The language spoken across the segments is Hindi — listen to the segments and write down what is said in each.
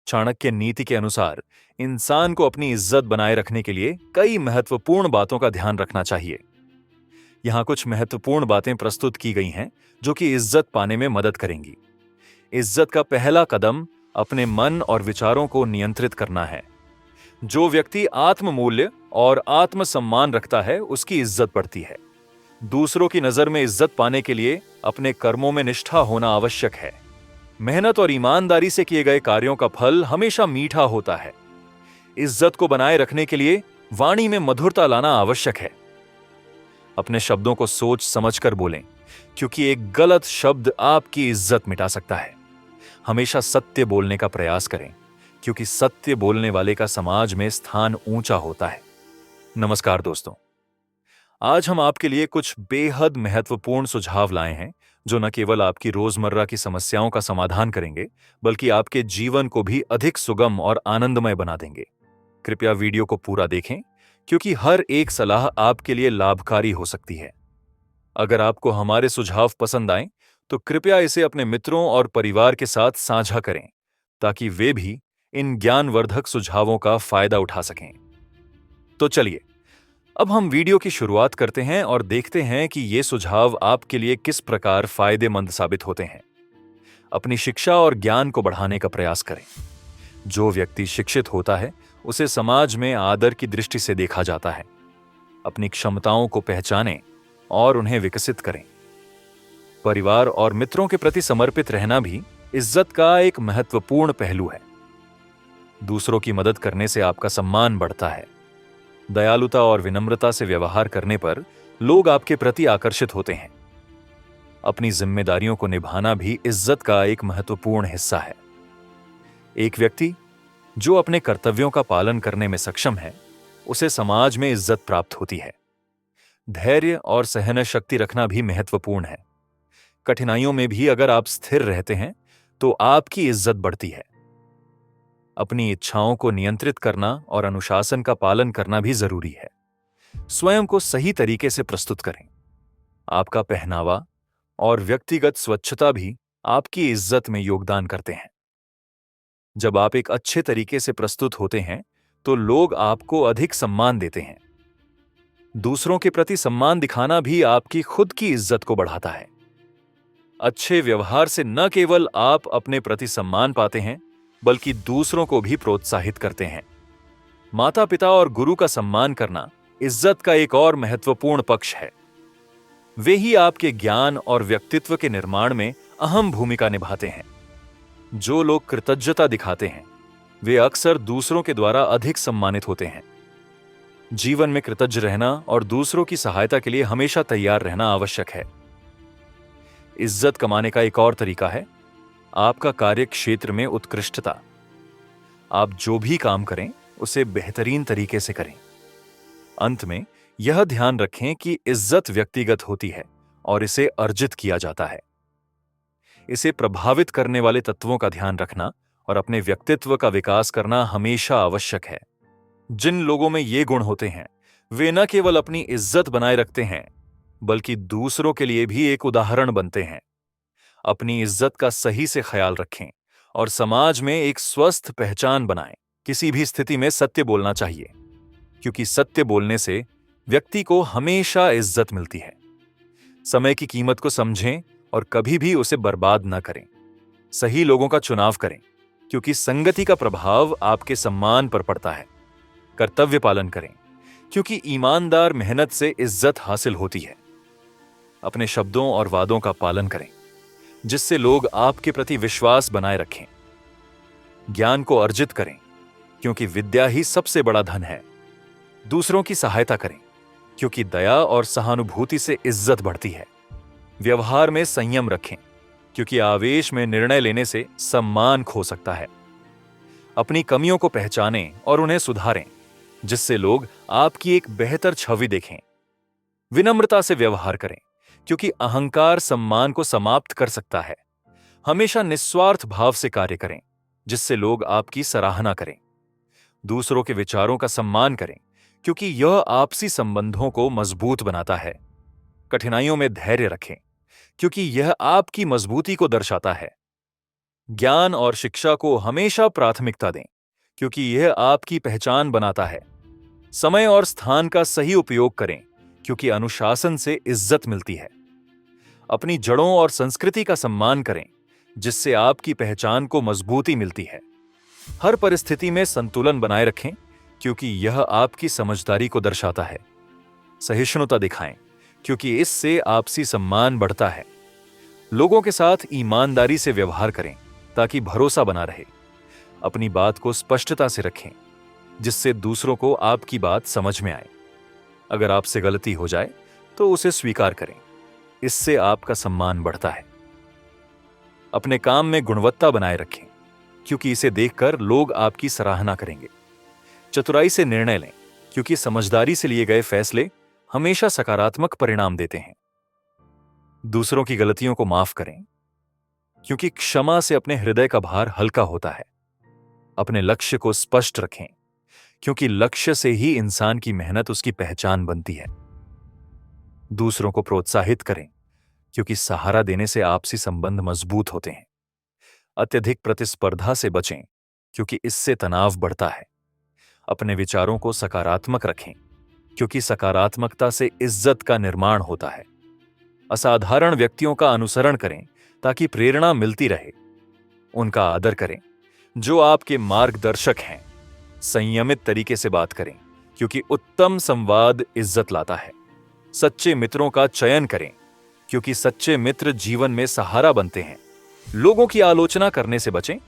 चाणक्य नीति के अनुसार इंसान को अपनी इज्जत बनाए रखने के लिए कई महत्वपूर्ण बातों का ध्यान रखना चाहिए। यहाँ कुछ महत्वपूर्ण बातें प्रस्तुत की गई हैं जो कि इज्जत पाने में मदद करेंगी। इज्जत का पहला कदम अपने मन और विचारों को नियंत्रित करना है। जो व्यक्ति आत्म मूल्य और आत्म सम्मान रखता है उसकी इज्जत बढ़ती है। दूसरों की नजर में इज्जत पाने के लिए अपने कर्मों में निष्ठा होना आवश्यक है। मेहनत और ईमानदारी से किए गए कार्यों का फल हमेशा मीठा होता है। इज्जत को बनाए रखने के लिए वाणी में मधुरता लाना आवश्यक है। अपने शब्दों को सोच समझकर बोलें, क्योंकि एक गलत शब्द आपकी इज्जत मिटा सकता है। हमेशा सत्य बोलने का प्रयास करें, क्योंकि सत्य बोलने वाले का समाज में स्थान ऊंचा होता है। नमस्कार दोस्तों, आज हम आपके लिए कुछ बेहद महत्वपूर्ण सुझाव लाए हैं जो न केवल आपकी रोजमर्रा की समस्याओं का समाधान करेंगे, बल्कि आपके जीवन को भी अधिक सुगम और आनंदमय बना देंगे। कृपया वीडियो को पूरा देखें, क्योंकि हर एक सलाह आपके लिए लाभकारी हो सकती है। अगर आपको हमारे सुझाव पसंद आए तो कृपया इसे अपने मित्रों और परिवार के साथ साझा करें, ताकि वे भी इन ज्ञानवर्धक सुझावों का फायदा उठा सकें। तो चलिए, अब हम वीडियो की शुरुआत करते हैं और देखते हैं कि ये सुझाव आपके लिए किस प्रकार फायदेमंद साबित होते हैं। अपनी शिक्षा और ज्ञान को बढ़ाने का प्रयास करें। जो व्यक्ति शिक्षित होता है उसे समाज में आदर की दृष्टि से देखा जाता है। अपनी क्षमताओं को पहचानें और उन्हें विकसित करें। परिवार और मित्रों के प्रति समर्पित रहना भी इज्जत का एक महत्वपूर्ण पहलू है। दूसरों की मदद करने से आपका सम्मान बढ़ता है। दयालुता और विनम्रता से व्यवहार करने पर लोग आपके प्रति आकर्षित होते हैं। अपनी जिम्मेदारियों को निभाना भी इज्जत का एक महत्वपूर्ण हिस्सा है। एक व्यक्ति जो अपने कर्तव्यों का पालन करने में सक्षम है, उसे समाज में इज्जत प्राप्त होती है। धैर्य और सहन शक्ति रखना भी महत्वपूर्ण है। कठिनाइयों में भी अगर आप स्थिर रहते हैं तो आपकी इज्जत बढ़ती है। अपनी इच्छाओं को नियंत्रित करना और अनुशासन का पालन करना भी जरूरी है। स्वयं को सही तरीके से प्रस्तुत करें। आपका पहनावा और व्यक्तिगत स्वच्छता भी आपकी इज्जत में योगदान करते हैं। जब आप एक अच्छे तरीके से प्रस्तुत होते हैं तो लोग आपको अधिक सम्मान देते हैं। दूसरों के प्रति सम्मान दिखाना भी आपकी खुद की इज्जत को बढ़ाता है। अच्छे व्यवहार से न केवल आप अपने प्रति सम्मान पाते हैं, बल्कि दूसरों को भी प्रोत्साहित करते हैं। माता पिता और गुरु का सम्मान करना इज्जत का एक और महत्वपूर्ण पक्ष है। वे ही आपके ज्ञान और व्यक्तित्व के निर्माण में अहम भूमिका निभाते हैं। जो लोग कृतज्ञता दिखाते हैं वे अक्सर दूसरों के द्वारा अधिक सम्मानित होते हैं। जीवन में कृतज्ञ रहना और दूसरों की सहायता के लिए हमेशा तैयार रहना आवश्यक है। इज्जत कमाने का एक और तरीका है आपका कार्य क्षेत्र में उत्कृष्टता। आप जो भी काम करें उसे बेहतरीन तरीके से करें। अंत में यह ध्यान रखें कि इज्जत व्यक्तिगत होती है और इसे अर्जित किया जाता है। इसे प्रभावित करने वाले तत्वों का ध्यान रखना और अपने व्यक्तित्व का विकास करना हमेशा आवश्यक है। जिन लोगों में ये गुण होते हैं वे न केवल अपनी इज्जत बनाए रखते हैं, बल्कि दूसरों के लिए भी एक उदाहरण बनते हैं। अपनी इज्जत का सही से ख्याल रखें और समाज में एक स्वस्थ पहचान बनाएं। किसी भी स्थिति में सत्य बोलना चाहिए, क्योंकि सत्य बोलने से व्यक्ति को हमेशा इज्जत मिलती है। समय की कीमत को समझें और कभी भी उसे बर्बाद न करें। सही लोगों का चुनाव करें, क्योंकि संगति का प्रभाव आपके सम्मान पर पड़ता है। कर्तव्य पालन करें, क्योंकि ईमानदार मेहनत से इज्जत हासिल होती है। अपने शब्दों और वादों का पालन करें, जिससे लोग आपके प्रति विश्वास बनाए रखें। ज्ञान को अर्जित करें, क्योंकि विद्या ही सबसे बड़ा धन है। दूसरों की सहायता करें, क्योंकि दया और सहानुभूति से इज्जत बढ़ती है। व्यवहार में संयम रखें, क्योंकि आवेश में निर्णय लेने से सम्मान खो सकता है। अपनी कमियों को पहचानें और उन्हें सुधारें, जिससे लोग आपकी एक बेहतर छवि देखें। विनम्रता से व्यवहार करें, क्योंकि अहंकार सम्मान को समाप्त कर सकता है। हमेशा निस्वार्थ भाव से कार्य करें, जिससे लोग आपकी सराहना करें। दूसरों के विचारों का सम्मान करें, क्योंकि यह आपसी संबंधों को मजबूत बनाता है। कठिनाइयों में धैर्य रखें, क्योंकि यह आपकी मजबूती को दर्शाता है। ज्ञान और शिक्षा को हमेशा प्राथमिकता दें, क्योंकि यह आपकी पहचान बनाता है। समय और स्थान का सही उपयोग करें, क्योंकि अनुशासन से इज्जत मिलती है। अपनी जड़ों और संस्कृति का सम्मान करें, जिससे आपकी पहचान को मजबूती मिलती है। हर परिस्थिति में संतुलन बनाए रखें, क्योंकि यह आपकी समझदारी को दर्शाता है। सहिष्णुता दिखाएं, क्योंकि इससे आपसी सम्मान बढ़ता है। लोगों के साथ ईमानदारी से व्यवहार करें, ताकि भरोसा बना रहे। अपनी बात को स्पष्टता से रखें, जिससे दूसरों को आपकी बात समझ में आए। अगर आपसे गलती हो जाए तो उसे स्वीकार करें, इससे आपका सम्मान बढ़ता है। अपने काम में गुणवत्ता बनाए रखें, क्योंकि इसे देखकर लोग आपकी सराहना करेंगे। चतुराई से निर्णय लें, क्योंकि समझदारी से लिए गए फैसले हमेशा सकारात्मक परिणाम देते हैं। दूसरों की गलतियों को माफ करें, क्योंकि क्षमा से अपने हृदय का भार हल्का होता है। अपने लक्ष्य को स्पष्ट रखें, क्योंकि लक्ष्य से ही इंसान की मेहनत उसकी पहचान बनती है। दूसरों को प्रोत्साहित करें, क्योंकि सहारा देने से आपसी संबंध मजबूत होते हैं। अत्यधिक प्रतिस्पर्धा से बचें, क्योंकि इससे तनाव बढ़ता है। अपने विचारों को सकारात्मक रखें, क्योंकि सकारात्मकता से इज्जत का निर्माण होता है। असाधारण व्यक्तियों का अनुसरण करें, ताकि प्रेरणा मिलती रहे। उनका आदर करें, जो आपके मार्गदर्शक हैं। संयमित तरीके से बात करें, क्योंकि उत्तम संवाद इज्जत लाता है। सच्चे मित्रों का चयन करें, क्योंकि सच्चे मित्र जीवन में सहारा बनते हैं। लोगों की आलोचना करने से बचें,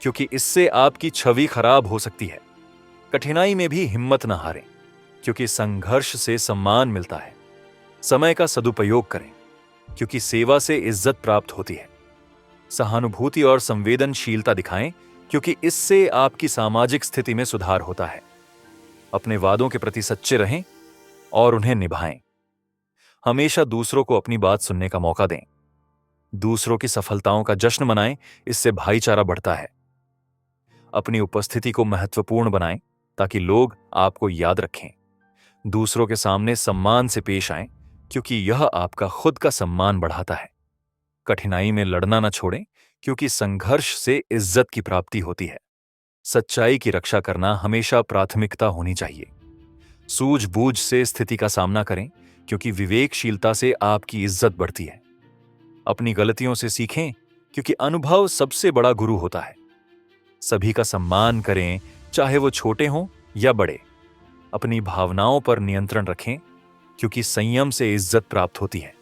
क्योंकि इससे आपकी छवि खराब हो सकती है। कठिनाई में भी हिम्मत न हारें, क्योंकि संघर्ष से सम्मान मिलता है। समय का सदुपयोग करें, क्योंकि सेवा से इज्जत प्राप्त होती है। सहानुभूति और संवेदनशीलता दिखाएं, क्योंकि इससे आपकी सामाजिक स्थिति में सुधार होता है। अपने वादों के प्रति सच्चे रहें और उन्हें निभाएं। हमेशा दूसरों को अपनी बात सुनने का मौका दें। दूसरों की सफलताओं का जश्न मनाएं, इससे भाईचारा बढ़ता है। अपनी उपस्थिति को महत्वपूर्ण बनाएं, ताकि लोग आपको याद रखें। दूसरों के सामने सम्मान से पेश आएं, क्योंकि यह आपका खुद का सम्मान बढ़ाता है। कठिनाई में लड़ना न छोड़ें, क्योंकि संघर्ष से इज्जत की प्राप्ति होती है। सच्चाई की रक्षा करना हमेशा प्राथमिकता होनी चाहिए। सूझबूझ से स्थिति का सामना करें, क्योंकि विवेकशीलता से आपकी इज्जत बढ़ती है। अपनी गलतियों से सीखें, क्योंकि अनुभव सबसे बड़ा गुरु होता है। सभी का सम्मान करें, चाहे वो छोटे हों या बड़े। अपनी भावनाओं पर नियंत्रण रखें, क्योंकि संयम से इज्जत प्राप्त होती है।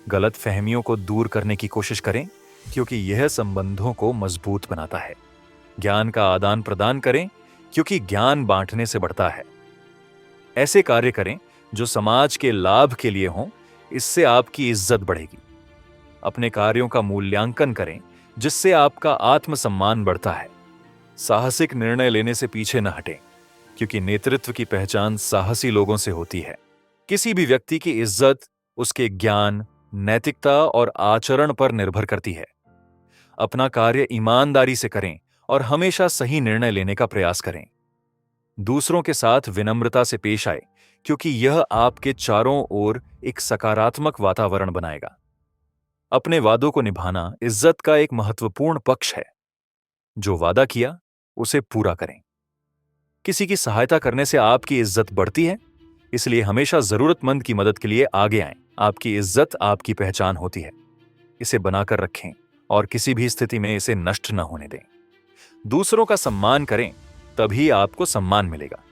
गलत फहमियों को दूर करने की कोशिश करें, क्योंकि यह संबंधों को मजबूत बनाता है। ज्ञान का आदान प्रदान करें, क्योंकि ज्ञान बांटने से बढ़ता है। ऐसे कार्य करें जो समाज के लाभ के लिए हों, इससे आपकी इज्जत बढ़ेगी। अपने कार्यों का मूल्यांकन करें, जिससे आपका आत्मसम्मान बढ़ता है। साहसिक निर्णय लेने से पीछे न हटें, क्योंकि नेतृत्व की पहचान साहसी लोगों से होती है। किसी भी व्यक्ति की इज्जत उसके ज्ञान, नैतिकता और आचरण पर निर्भर करती है। अपना कार्य ईमानदारी से करें और हमेशा सही निर्णय लेने का प्रयास करें। दूसरों के साथ विनम्रता से पेश आए, क्योंकि यह आपके चारों ओर एक सकारात्मक वातावरण बनाएगा। अपने वादों को निभाना इज्जत का एक महत्वपूर्ण पक्ष है। जो वादा किया उसे पूरा करें। किसी की सहायता करने से आपकी इज्जत बढ़ती है, इसलिए हमेशा जरूरतमंद की मदद के लिए आगे आएं। आपकी इज्जत आपकी पहचान होती है। इसे बनाकर रखें और किसी भी स्थिति में इसे नष्ट न होने दें। दूसरों का सम्मान करें, तभी आपको सम्मान मिलेगा।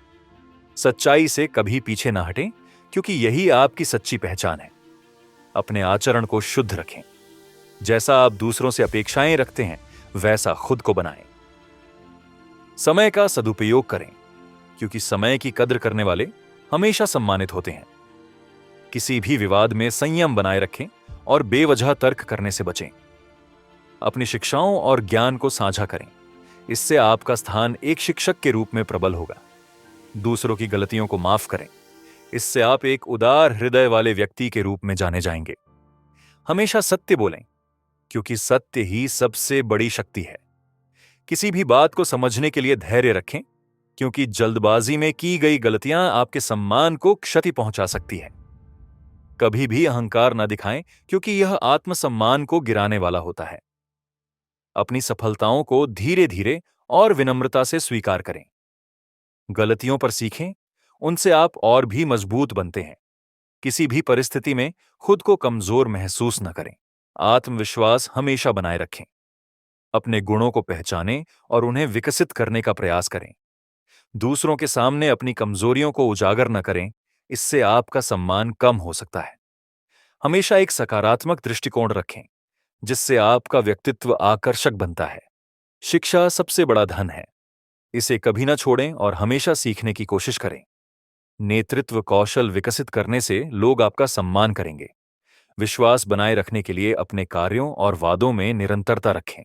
सच्चाई से कभी पीछे न हटें, क्योंकि यही आपकी सच्ची पहचान है। अपने आचरण को शुद्ध रखें। जैसा आप दूसरों से अपेक्षाएं रखते हैं, वैसा खुद को बनाएं। समय का सदुपयोग करें, क्योंकि समय की कद्र करने वाले हमेशा सम्मानित होते हैं। किसी भी विवाद में संयम बनाए रखें और बेवजह तर्क करने से बचें। अपनी शिक्षाओं और ज्ञान को साझा करें, इससे आपका स्थान एक शिक्षक के रूप में प्रबल होगा। दूसरों की गलतियों को माफ करें, इससे आप एक उदार हृदय वाले व्यक्ति के रूप में जाने जाएंगे। हमेशा सत्य बोलें, क्योंकि सत्य ही सबसे बड़ी शक्ति है। किसी भी बात को समझने के लिए धैर्य रखें, क्योंकि जल्दबाजी में की गई गलतियां आपके सम्मान को क्षति पहुंचा सकती है। कभी भी अहंकार न दिखाएं, क्योंकि यह आत्मसम्मान को गिराने वाला होता है। अपनी सफलताओं को धीरे धीरे और विनम्रता से स्वीकार करें। गलतियों पर सीखें, उनसे आप और भी मजबूत बनते हैं। किसी भी परिस्थिति में खुद को कमजोर महसूस न करें। आत्मविश्वास हमेशा बनाए रखें। अपने गुणों को पहचानें और उन्हें विकसित करने का प्रयास करें। दूसरों के सामने अपनी कमजोरियों को उजागर न करें, इससे आपका सम्मान कम हो सकता है। हमेशा एक सकारात्मक दृष्टिकोण रखें, जिससे आपका व्यक्तित्व आकर्षक बनता है। शिक्षा सबसे बड़ा धन है, इसे कभी न छोड़ें और हमेशा सीखने की कोशिश करें। नेतृत्व कौशल विकसित करने से लोग आपका सम्मान करेंगे। विश्वास बनाए रखने के लिए अपने कार्यों और वादों में निरंतरता रखें।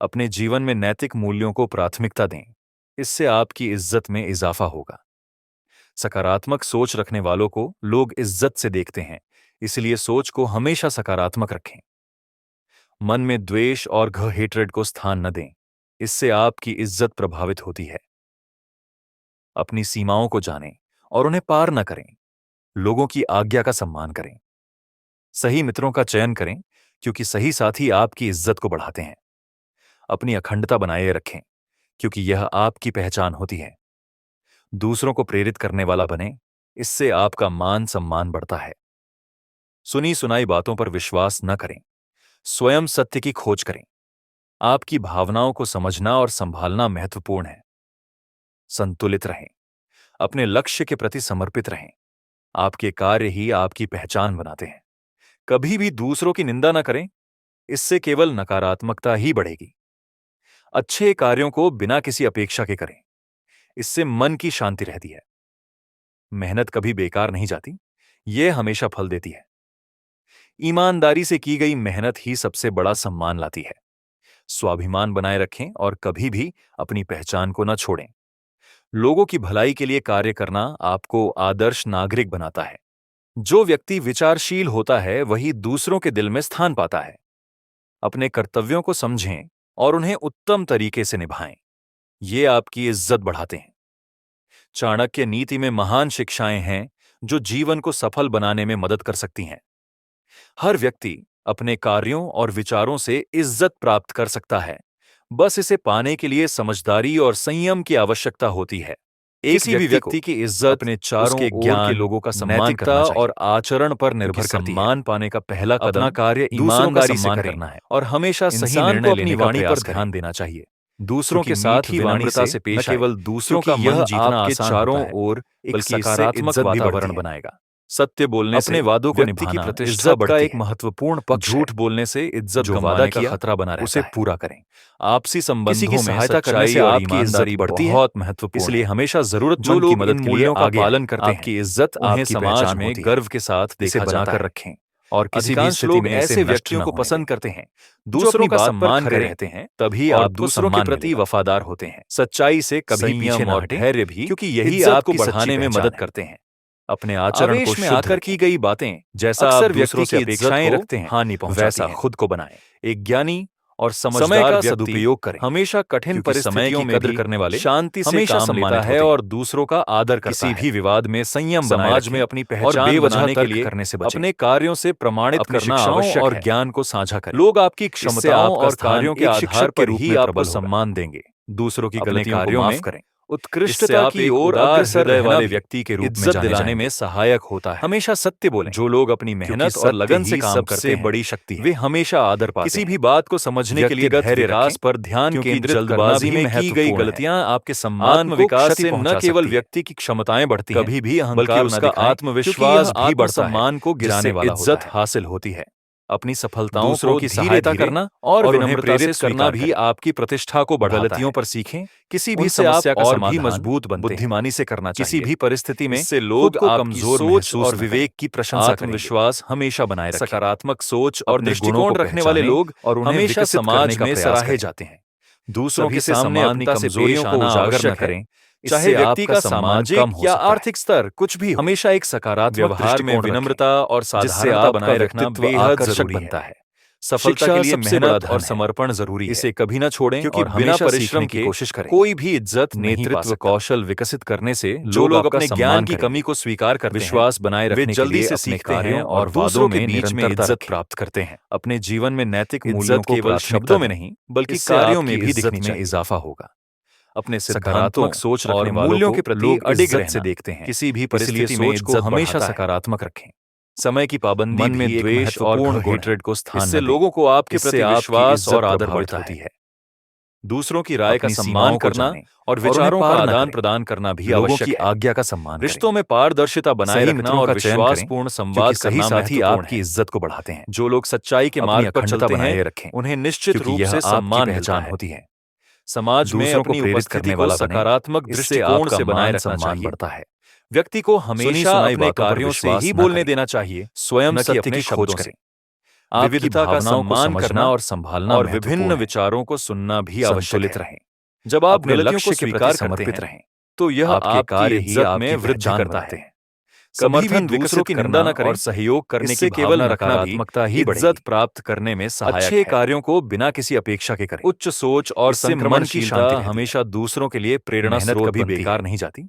अपने जीवन में नैतिक मूल्यों को प्राथमिकता दें, इससे आपकी इज्जत में इजाफा होगा। सकारात्मक सोच रखने वालों को लोग इज्जत से देखते हैं, इसलिए सोच को हमेशा सकारात्मक रखें। मन में द्वेष और हेट्रेड को स्थान न दें, इससे आपकी इज्जत प्रभावित होती है। अपनी सीमाओं को जानें और उन्हें पार न करें। लोगों की आज्ञा का सम्मान करें। सही मित्रों का चयन करें, क्योंकि सही साथी आपकी इज्जत को बढ़ाते हैं। अपनी अखंडता बनाए रखें, क्योंकि यह आपकी पहचान होती है। दूसरों को प्रेरित करने वाला बने, इससे आपका मान सम्मान बढ़ता है। सुनी सुनाई बातों पर विश्वास न करें, स्वयं सत्य की खोज करें। आपकी भावनाओं को समझना और संभालना महत्वपूर्ण है। संतुलित रहें, अपने लक्ष्य के प्रति समर्पित रहें। आपके कार्य ही आपकी पहचान बनाते हैं। कभी भी दूसरों की निंदा न करें, इससे केवल नकारात्मकता ही बढ़ेगी। अच्छे कार्यों को बिना किसी अपेक्षा के करें, इससे मन की शांति रहती है। मेहनत कभी बेकार नहीं जाती, यह हमेशा फल देती है। ईमानदारी से की गई मेहनत ही सबसे बड़ा सम्मान लाती है। स्वाभिमान बनाए रखें और कभी भी अपनी पहचान को न छोड़ें। लोगों की भलाई के लिए कार्य करना आपको आदर्श नागरिक बनाता है। जो व्यक्ति विचारशील होता है, वही दूसरों के दिल में स्थान पाता है। अपने कर्तव्यों को समझें और उन्हें उत्तम तरीके से निभाएं। ये आपकी इज्जत बढ़ाते हैं। चाणक्य नीति में महान शिक्षाएं हैं, जो जीवन को सफल बनाने में मदद कर सकती हैं। हर व्यक्ति अपने कार्यों और विचारों से इज्जत प्राप्त कर सकता है, बस इसे पाने के लिए समझदारी और संयम की आवश्यकता होती है। किसी भी व्यक्ति की इज्जत अपने चारों ओर के लोगों का सम्मान करना और आचरण पर निर्भर करती है। सम्मान पाने का पहला कदम अपना कार्य ईमानदारी से करना है और हमेशा सही निर्णय लेने का प्रयास ध्यान देना चाहिए। दूसरों के साथ विनम्रता से पेश आए, केवल दूसरों का मन जीतना आपके चारों ओर एक सकारात्मक वातावरण बनाएगा। सत्य बोलने से अपने वादों को निभाना इज्जत का एक महत्वपूर्ण पक्ष। झूठ बोलने से इज्जत जो वादा किया खतरा बना रहता है, उसे पूरा करें। आपसी संबंधों में सहायता करने से आपकी इज्जत बढ़ती है, बहुत महत्वपूर्ण। इसलिए हमेशा जरूरतमंद की मदद के लिए आगे पालन करते हैं। आपकी इज्जत उन्हें समाज में गर्व के साथ देखा बनाकर रखें और किसी भी स्थिति में ऐसे व्यक्तियों को पसंद करते हैं दूसरों का सम्मान कर रहते हैं, तभी आप दूसरों के प्रति वफादार होते हैं। सच्चाई से कभी पीछे न हटें, धैर्य भी, क्योंकि यही आपको बढ़ाने में मदद करते हैं। अपने आचरण को में आकर की गई बातें जैसा अक्सर दूसरों से अपेक्षाएं रखते हैं, हानि पहुंचाती वैसा खुद को बनाएं। एक ज्ञानी और समझदार का सदुपयोग करें। हमेशा कठिन परिस्थितियों में कदर करने वाले शांति से काम लेता है और दूसरों का आदर करता है। किसी भी विवाद में संयम समाज में अपनी पहचान बनाने के लिए करने से बचें। अपने कार्यों से प्रमाणित करना आवश्यक और ज्ञान को साझा करें। लोग आपकी क्षमताओं और कार्यों के आधार पर ही आपको सम्मान देंगे। दूसरों की गलतियों को माफ करें। उत्कृष्टता की ओर अग्रसर रहने वाले व्यक्ति के रूप में दिलाने में सहायक होता है। हमेशा सत्य बोलें। जो लोग अपनी मेहनत और लगन से काम करते हैं, बड़ी शक्ति है। वे हमेशा आदर पाते हैं। किसी भी बात को समझने के लिए धैर्य विकास पर ध्यान केंद्रित जल्दबाजी में की गई गलतियां आपके सम्मान विकास से न केवल व्यक्ति की क्षमताएं बढ़ती हैं, कभी भी बल्कि उसका आत्मविश्वास भी बढ़ता है। सम्मान को गिराने वाला इज्जत हासिल होती है। अपनी सफलताओं को की सहायता करना और विनम्रता से करना भी आपकी प्रतिष्ठा को बढ़ाता है। गलतियों पर सीखें, किसी भी समस्या का और भी मजबूत बनते हैं। बुद्धिमानी से करना चाहिए। किसी भी परिस्थिति में इससे लोग कमजोर सोच और विवेक की प्रशंसा करेंगे। आत्मविश्वास हमेशा बनाए रखें। सकारात्मक सोच और दृष्टिकोण रखने वाले लोग और हमेशा समाज में सराहे जाते हैं। दूसरों के सामने अपनी कमजोरियों को उजागर न करें, चाहे व्यक्ति का सामाजिक या आर्थिक स्तर कुछ भी, हमेशा एक सकारात्मक व्यवहार में विनम्रता और साधारणता बनाए रखना बेहद आकर्षक बनता है। सफलता के लिए मेहनत और समर्पण जरूरी है। इसे कभी न छोड़ें, क्योंकि बिना परिश्रम की कोशिश करें कोई भी इज्जत नेतृत्व कौशल विकसित करने से जो लोग अपने ज्ञान की कमी को स्वीकार करते हैं, विश्वास बनाए रखने के लिए सीखते हैं और दूसरों के बीच में इज्जत प्राप्त करते हैं। अपने जीवन में नैतिक मूल्यों को केवल शब्दों में नहीं बल्कि कार्यों में भी दिखने में इजाफा होगा। अपने सकारात्मक सोच रखने वालों मूल्यों के प्रति अडिग से देखते हैं। किसी भी परिस्थिति में सोच को हमेशा सकारात्मक रखें। समय की पाबंदी मन में द्वेष और हेट्रेड को स्थान इससे लोगों को आपके प्रति विश्वास और आदर बढ़ता है। दूसरों की राय का सम्मान करना और विचारों का आदान प्रदान करना भी आवश्यक है। आज्ञा का सम्मान रिश्तों में पारदर्शिता बनाए रखना और विश्वासपूर्ण संवाद सही साथी आपकी इज्जत को बढ़ाते हैं। जो लोग सच्चाई के मार्ग पर चलते हैं उन्हें निश्चित रूप से सम्मान पहचान होती है। समाज में अपनी उपस्थिति को सकारात्मक दृष्टिकोण से बनाए रखना चाहिए बढ़ता है। व्यक्ति को हमेशा अपने कार्यों से ही बोलने देना चाहिए, स्वयं सत्य की खोज करें। विविधता का सम्मान करना और संभालना और विभिन्न विचारों को सुनना भी आवश्यक रहे। जब आप गलतियों को स्वीकार समर्पित रहें तो यह आपके कार्य ही में वृद्धि करता है। समर्थन दूसरों की निंदा न करें और सहयोग करने की केवल नकारात्मकता ही इज्जत प्राप्त करने में सहायक है। अच्छे कार्यों को बिना किसी अपेक्षा के करें। उच्च सोच और संक्रमणशीलता हमेशा दूसरों के लिए प्रेरणा स्रोत कभी बेकार नहीं जाती।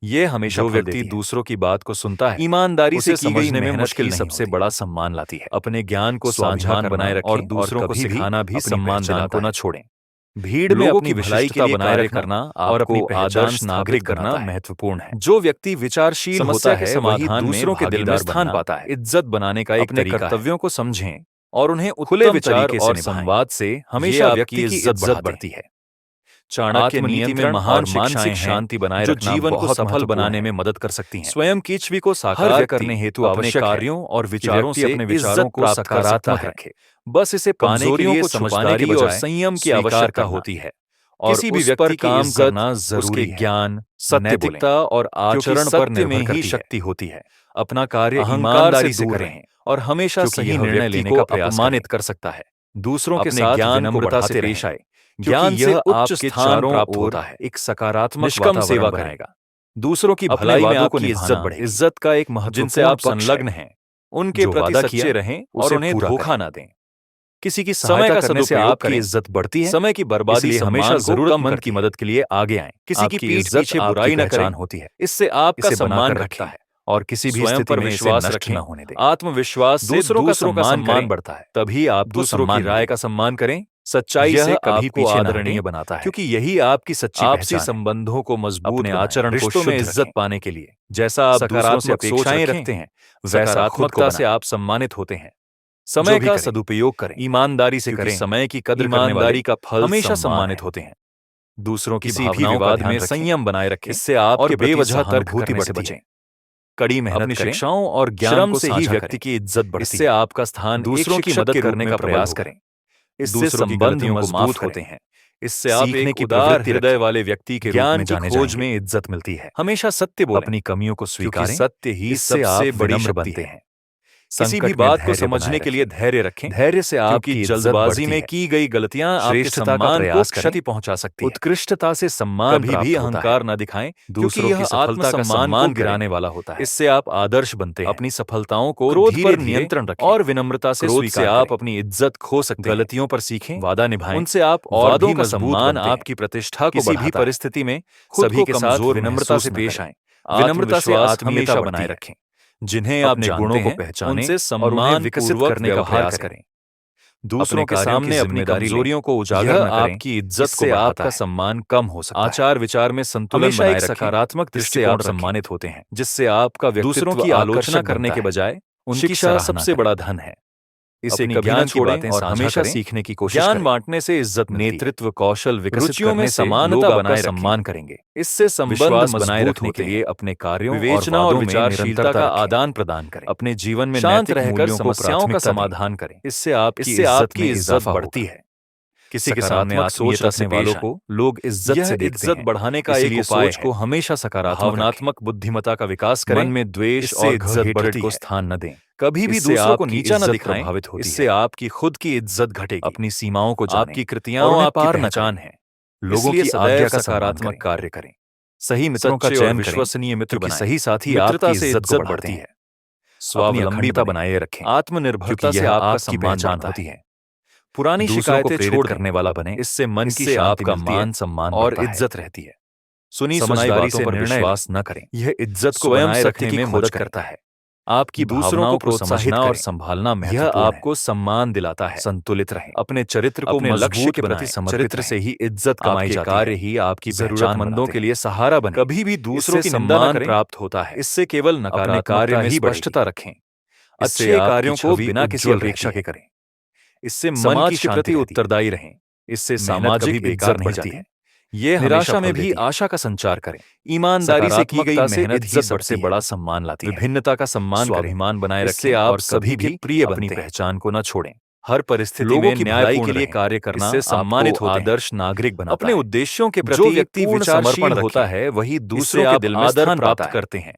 ये हमेशा जो व्यक्ति दूसरों की बात को सुनता है ईमानदारी से समझने में मुश्किल सबसे बड़ा सम्मान लाती है। अपने ज्ञान को स्वाभिमान बनाए रखें और दूसरों को सिखाना भी सम्मान देना को न छोड़ें। भीड़ में अपनी भलाई के लिए कार्य करना और अपनी आदर्श नागरिक करना महत्वपूर्ण है। जो व्यक्ति विचारशील होता है वही दूसरों के दिल में स्थान पाता है। इज्जत बनाने का एक तरीका कर्तव्यों को समझें और उन्हें खुले विचार और संवाद से हमेशा व्यक्ति की इज्जत बढ़ती है। चाणक्य नीति में महान मानसिक शांति बनाए जो जीवन को सफल बनाने में मदद कर सकती हैं। स्वयं की इच्छा को साकार करने हेतु आवश्यक कार्यों और विचारों से अपने विचारों को सकारात्मक रखे। बस इसे पाने के लिए समझदारी और संयम की आवश्यकता होती है। और किसी भी व्यक्ति काम करना जरूरी है। ज्ञान, नैतिकता और आचरण पर में ही शक्ति होती है। अपना कार्य ईमानदारी से करें और हमेशा सही निर्णय लेने का प्रयास अपमानित कर सकता है। दूसरों के साथ विनम्रता से पेश आए। ज्ञान से उच्च स्थान प्राप्त होता है। एक सकारात्मक निष्काम सेवा करेगा। दूसरों की भलाई में आपकी इज्जत बढ़े। इज्जत का एक महत्व जिनसे आप संलग्न हैं उनके प्रति सच्चे रहें और उन्हें धोखा न दें। किसी की सहायता करने से आपकी इज्जत बढ़ती है। समय की बर्बादी से हमेशा जरूरतमंद की मदद के लिए आगे आएं। किसी की पीठ पीछे बुराई न करें होती है। इससे आपका सम्मान रखता है और किसी भी स्थिति में विश्वास न होने दें। आत्मविश्वास से दूसरों का सम्मान बढ़ता है। तभी आप दूसरों की राय का सम्मान करें। सच्चाई से कभी पीछे आदरणीय बनाता है, क्योंकि यही आपकी सच्ची आपसी संबंधों को मजबूत आचरण रिश्तों में इज्जत पाने के लिए जैसा आप सकारात्मक अपेक्षाएं रखते हैं वैसा आत्मकता से आप सम्मानित होते हैं। समय का सदुपयोग करें, ईमानदारी से करें। समय की कदर ईमानदारी का फल हमेशा सम्मानित होते हैं। दूसरों की भी विवाद में संयम बनाए रखें। इससे आपके बेवजह तर्क से बचें। कड़ी मेहनत करें। शिक्षाओं और ज्ञान से ही व्यक्ति की इज्जत बढ़ती है। इससे आपका स्थान दूसरों की मदद करने का प्रयास करें। इससे संबंध मजबूत होते हैं। इससे आप एक उदार हृदय वाले व्यक्ति के ज्ञान की खोज में इज्जत मिलती है। हमेशा सत्य बोलें, अपनी कमियों को स्वीकारें। सत्य ही सबसे बड़ी बनते हैं। किसी भी बात को समझने के लिए धैर्य रखें। धैर्य से आपकी जल्दबाजी में की गई गलतियां आपके सम्मान को क्षति पहुंचा सकती हैं। उत्कृष्टता से सम्मान कभी भी अहंकार न दिखाएं, क्योंकि यह आत्मसम्मान को गिराने वाला होता है। इससे आप आदर्श बनते हैं। अपनी सफलताओं को क्रोध पर नियंत्रण रखें और विनम्रता से स्वीकार आप अपनी इज्जत खो सकते हैं। गलतियों पर सीखें, वादा निभाएं। उनसे आप वादों का सम्मान आपकी प्रतिष्ठा को किसी भी परिस्थिति में सभी के साथ विनम्रता से पेश आएं। विनम्रता से आत्मीयता बनाए रखें। जिन्हें आपने गुणों को पहचानें उनसे सम्मान विकसित करने का प्रयास करें। दूसरों के सामने अपनी कमजोरियों को उजागर न करें। आपकी इज्जत से आपका सम्मान कम हो सकता है। आचार विचार में संतुलन बनाए रखें। सकारात्मक दृष्टि से आप सम्मानित होते हैं, जिससे आपका दूसरों की आलोचना करने के बजाय उनकी शिक्षा सबसे बड़ा धन है। इसे कभी न छोड़ें और हमेशा सीखने की कोशिश करें। ज्ञान बांटने से इज्जत, नेतृत्व कौशल विकसित करने से समानता बनाए सम्मान करेंगे। इससे संबंध बनाए रखने के लिए अपने कार्यों, विवेचना और विचारशीलता का आदान प्रदान करें। अपने जीवन में शांत रहकर समस्याओं का समाधान करें। इससे आपकी इज्जत बढ़ती है। किसी के सामने सोच रखने वालों को लोग इज्जत से देखते हैं। इज्जत बढ़ाने का एक उपाय सोच को हमेशा सकारात्मक, भावनात्मक बुद्धिमत्ता का विकास करें। मन में द्वेष और हेट्रेड को स्थान न दें। कभी भी दूसरों को नीचा न दिखाएं। इससे आपकी खुद की इज्जत घटेगी। अपनी सीमाओं को जानें। आपकी कृतियां आपकी पहचान है। लोगों की आज्ञा का सकारात्मक कार्य करें। सही मित्रों का चयन, विश्वसनीय मित्र बनाएं। सही साथी आपकी इज्जत बढ़ती है। स्वावलंबीता बनाए रखें। आत्मनिर्भरता से आपका सम्मान होती है। पुरानी शिकायतें छोड़ करने वाला बने। इससे मन की शांति आपका मिलती है मान सम्मान और बढ़ता है। इज्जत रहती है। सुनी सुनाई समझदारी बातों से पर निर्णय विश्वास न करें। यह इज्जत को स्वयं बनाए सत्य रखने की में खोज मदद करें। करता है। आपकी दूसरों भावनाओं को को प्रोत्साहित समझना और करें। संभालना यह महत्वपूर्ण है। आपको सम्मान दिलाता है। संतुलित रहें। अपने चरित्र को अपने लक्ष्य मजबूत के प्रति बनाएं। समर्पित चरित्र रहें। से ही इज्जत कमाई आपके जाती कार्य है। ही आपकी जरूरतमंदों के लिए सहारा बने। कभी भी दूसरों की निंदा न करें। प्राप्त होता है। इससे केवल नकारात्मकता कार्य में ही स्पष्टता रखें। अच्छे कार्यों को बिना किसी अपेक्षा के करें। इससे मन की के प्रति उत्तरदायी रहें। इससे सामाजिक इज्जत नहीं जाती है। ये निराशा में भी आशा का संचार करें। ईमानदारी से की गई मेहनत ही सबसे बड़ा सम्मान लाती है। विभिन्नता का सम्मान करें। स्वाभिमान बनाए रखें आप सभी भी प्रिय अपनी पहचान को न छोड़ें। हर परिस्थिति में न्याय के लिए कार्य करना इससे सम्मानित होते हैं। आदर्श नागरिक बनाता है। अपने उद्देश्यों के प्रति जो व्यक्ति विचारशील होता है वही दूसरों के दिल में स्थान प्राप्त करते हैं।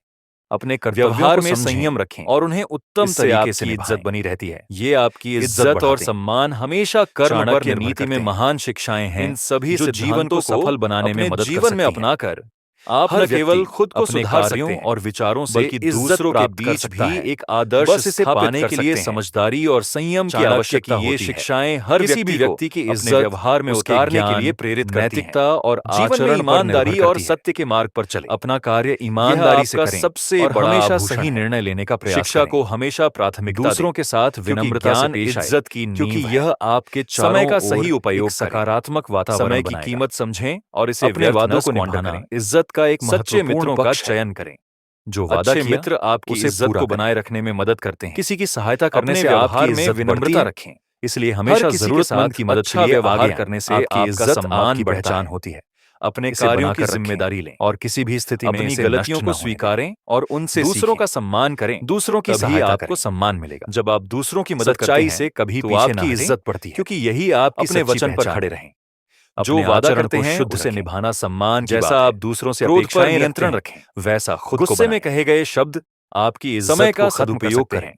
अपने व्यवहार में संयम रखें और उन्हें उत्तम तरीके से इज्जत बनी रहती है। ये आपकी इज्जत और सम्मान हमेशा कर्म पर नीति में महान शिक्षाएं हैं। इन सभी से जीवन को सफल बनाने में मदद जीवन में अपनाकर आप न केवल खुद को सुधार सकते हैं और विचारों से दूसरों के बीच भी एक आदर्श बस इसे पाने के लिए समझदारी और संयम की आवश्यकता होती है। ये शिक्षाएं हर किसी भी व्यक्ति की इज्जत व्यवहार में उतारने के लिए प्रेरित करती हैं। नैतिकता और आचरण ईमानदारी और सत्य के मार्ग पर चले। अपना कार्य ईमानदारी से करें। सबसे बड़ा हमेशा सही निर्णय लेने का प्रयास शिक्षा को हमेशा प्राथमिकता दूसरों के साथ विनम्रता से पेश आए। इज्जत की क्योंकि यह आपके समय का सही उपयोग सकारात्मक वातावरण समय की कीमत समझें और इसे अपने वादों को निभाना इज्जत का एक सच्चे मित्रों का चयन करें। जो वादा किया मित्र आपकी इज्जत को बनाए रखने में मदद करते हैं। किसी की सहायता करने से व्यवहार में विनम्रता रखें। इसलिए हमेशा जरूरतमंद की मदद के लिए आगे करने से आपकी इज्जत सम्मान की पहचान होती है। अपने कार्यों की जिम्मेदारी लें और किसी भी स्थिति में अपनी गलतियों को स्वीकारें और उनसे दूसरों का सम्मान करें। दूसरों की सहायता आपको सम्मान मिलेगा। जब आप दूसरों की मदद करते हैं से कभी पीछे आपकी इज्जत बढ़ती है, क्योंकि यही आप अपने वचन पर खड़े रहें। जो वादा करते हैं उसे निभाना सम्मान। जैसा आप दूसरों से अपेक्षाएं नियंत्रण रखें, वैसा खुद गुस्से में कहे गए शब्द आपकी समय का सदुपयोग करें।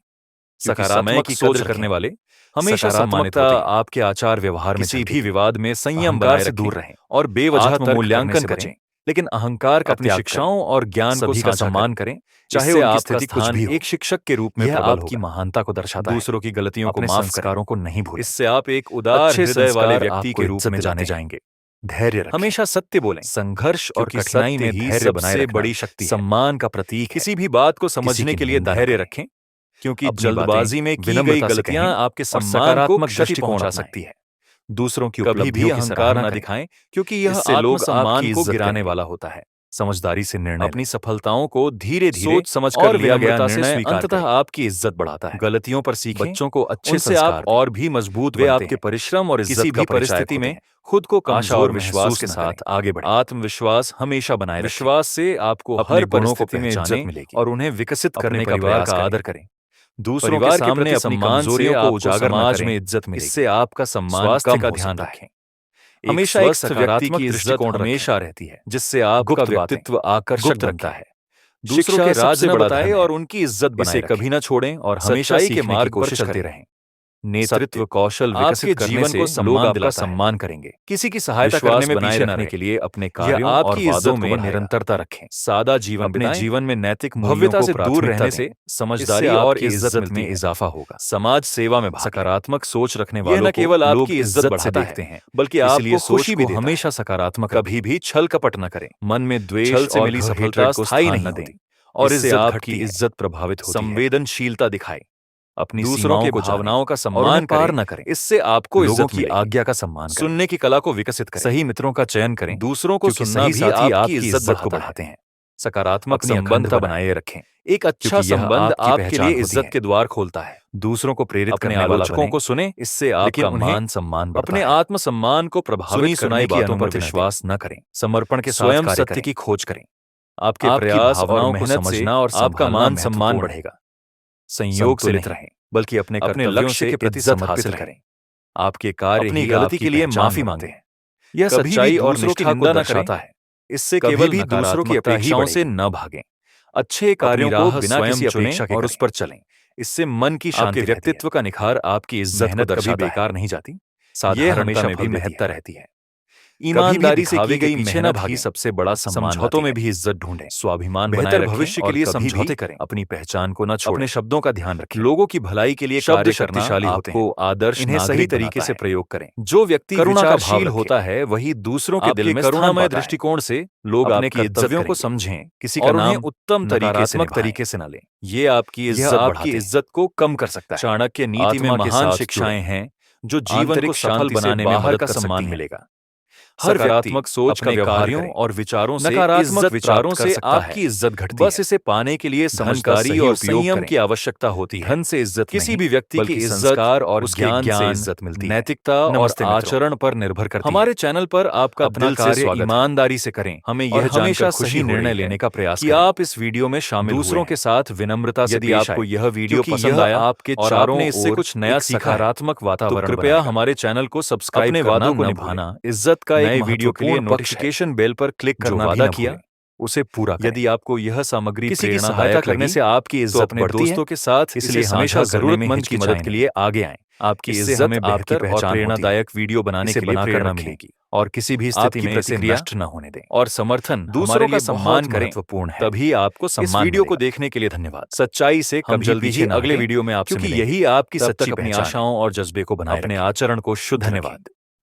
सकारात्मक सोच करने वाले हमेशा सम्मानित होते हैं। आपके आचार व्यवहार में किसी भी विवाद में संयम बनाए से दूर रहें और बेवजह मूल्यांकन करें। लेकिन अहंकार का अपनी शिक्षाओं और ज्ञान को का सम्मान करें। चाहे उनकी स्थिति कुछ भी हो। एक शिक्षक के रूप में आपकी महानता को दर्शाता है। दूसरों की गलतियों को माफ संस्कारों को नहीं भूलें। इससे आप एक उदार हृदय वाले व्यक्ति के रूप में जाने जाएंगे। धैर्य रखें। हमेशा सत्य बोलें। संघर्ष और कठिनाई में धैर्य बनाए बड़ी शक्ति सम्मान का प्रतीक। किसी भी बात को समझने के लिए धैर्य रखें, क्योंकि जल्दबाजी में की गई गलतियां आपके सम्मान को क्षति पहुंचा सकती है। दूसरों की कभी भी अहंकार न दिखाएं, क्योंकि यह लोग सम्मान को गिराने वाला होता है। समझदारी से निर्णय अपनी सफलताओं को धीरे धीरे सोच समझ कर लिया गया निर्णय अंततः आपकी इज्जत बढ़ाता है। गलतियों पर सीखें। बच्चों को अच्छे संस्कार आप और भी मजबूत वे आपके परिश्रम और किसी भी परिस्थिति में खुद को आशा और विश्वास के साथ आगे बढ़ें। आत्मविश्वास हमेशा बनाए। विश्वास से आपको हर परिस्थिति में इज्जत मिलेगी और उन्हें विकसित करने का प्रयास का आदर करें। दूसरों के सामने अपनी कमजोरियों को उजागर समाज में इज्जत मिलेगी। इससे आपका सम्मान कम का ध्यान रखें। हमेशा एक सकारात्मक दृष्टिकोण हमेशा रहती है, जिससे आपका व्यक्तित्व आकर्षक बनता है। दूसरों के राज न बताएं और उनकी इज्जत बनाए रखें। कभी न छोड़ें और हमेशा के मार्ग पर चलते रहें। नेतृत्व कौशल विकसित करने जीवन को लोग आपका सम्मान करेंगे। किसी की सहायता करने में पीछे न रहने के लिए अपने कार्यों और वादों में निरंतरता रखें। सादा जीवन अपने जीवन में नैतिक भव्यता से दूर रहने से समझदारी और इज्जत में इजाफा होगा। समाज सेवा में सकारात्मक सोच रखने वालों को न केवल आपकी इज्जत बढ़ाते देखते हैं, बल्कि आपको खुशी भी हमेशा सकारात्मक। कभी भी छल कपट न करें। मन में द्वेष से मिली सफलता को स्थायी नहीं दें और इससे आपकी इज्जत प्रभावित होती है। संवेदनशीलता दिखाएं। अपनी दूसरों की भावनाओं का सम्मान पार न करें। इससे आपको इज्जत की आज्ञा का सम्मान करें। सुनने की कला को विकसित करें। सही मित्रों का चयन करें। दूसरों को सुनना भी आपकी इज्जत को बढ़ाते हैं। सकारात्मक संबंध बनाए रखें। एक अच्छा संबंध आपके लिए इज्जत के द्वार खोलता है। दूसरों को प्रेरित करने वाले आलोचकों को सुने, इससे आपका मान सम्मान बढ़ता है। अपने आत्मसम्मान को प्रभावित करने की बातों पर विश्वास न करें। समर्पण के साथ स्वयं सत्य की खोज करें। आपके प्रयास और मेहनत से आपका मान सम्मान बढ़ेगा। संयोग से नहीं रहें, बल्कि अपने लक्ष्य के प्रति समर्पित करें। आपके कार्य अपनी गलती के लिए माफी मांगते हैं। यह सच्चाई और निष्ठा को दर्शाता है। इससे केवल भी दूसरों की अपेक्षाओं से न भागें। अच्छे कार्यों को बिना किसी अपेक्षा के और उस पर चलें। इससे मन की शांति, व्यक्तित्व का निखार, आपकी इज्जत को कभी बेकार नहीं जाती। साधारणता में भी महत्ता रहती है। ईमानदारी से की गई मेहनत ही सबसे बड़ा समझौतों में भी इज्जत ढूंढें, स्वाभिमान बेहतर भविष्य के लिए समझौते करें, अपनी पहचान को न छोड़ें, अपने शब्दों का ध्यान रखें, लोगों की भलाई के लिए शब्द शक्तिशाली होते हैं, आदर्श इन्हें सही तरीके से प्रयोग करें। जो व्यक्ति करुणाशील होता है वही दूसरों के दिल में करुणामय दृष्टिकोण से लोग अपने कर्तव्यों को समझें, किसी का नाम उत्तम नकारात्मक तरीके से न लें। ये आपकी इज्जत को कम कर सकता है। चाणक्य नीति में महान शिक्षाएं हैं जो जीवन को सफल बनाने में मदद कर सकती हैं। हर सकारात्मक सोच का कार्यों और विचारों से नकारात्मक विचारों से आपकी इज्जत घटती है। बस इसे पाने के लिए समझदारी और संयम की आवश्यकता होती है। धन से इज्जत किसी भी व्यक्ति की संस्कार और ज्ञान से इज्जत मिलती है। नैतिकता और आचरण पर निर्भर करती है। हमारे चैनल पर आपका अपना कार्य ईमानदारी से करें। हमें यह हमेशा सही निर्णय लेने का प्रयास कि आप इस वीडियो में शामिल दूसरों के साथ विनम्रता से यदि आपको यह वीडियो पसंद आया आपके चारों इससे कुछ नया सकारात्मक वातावरण, कृपया हमारे चैनल को सब्सक्राइब करना, वादों को निभाना, इज्जत का नए वीडियो के लिए नोटिफिकेशन बेल पर क्लिक करना, वादा किया उसे पूरा करें। यदि आपको यह सामग्री किसी की सहायता करने से आपकी इज्जत अपने दोस्तों के साथ, इसलिए हमेशा जरूरतमंद की मदद के लिए आगे आएं। आपकी इज्जत हमें बेहतर और प्रेरणादायक वीडियो बनाने के लिए प्रेरणा मिलेगी और किसी भी स्थिति में इसे नष्ट न होने दें। और समर्थन दूसरों का सम्मान करें, महत्वपूर्ण है, तभी आपको सम्मान। इस वीडियो को देखने के लिए धन्यवाद। सच्चाई से हम जल्दी ही अगले वीडियो में आपसे मिलेंगे, क्योंकि यही आपकी सच्ची अपनी आशाओं और जज्बे को बनाए, अपने आचरण को शुद्ध। धन्यवाद।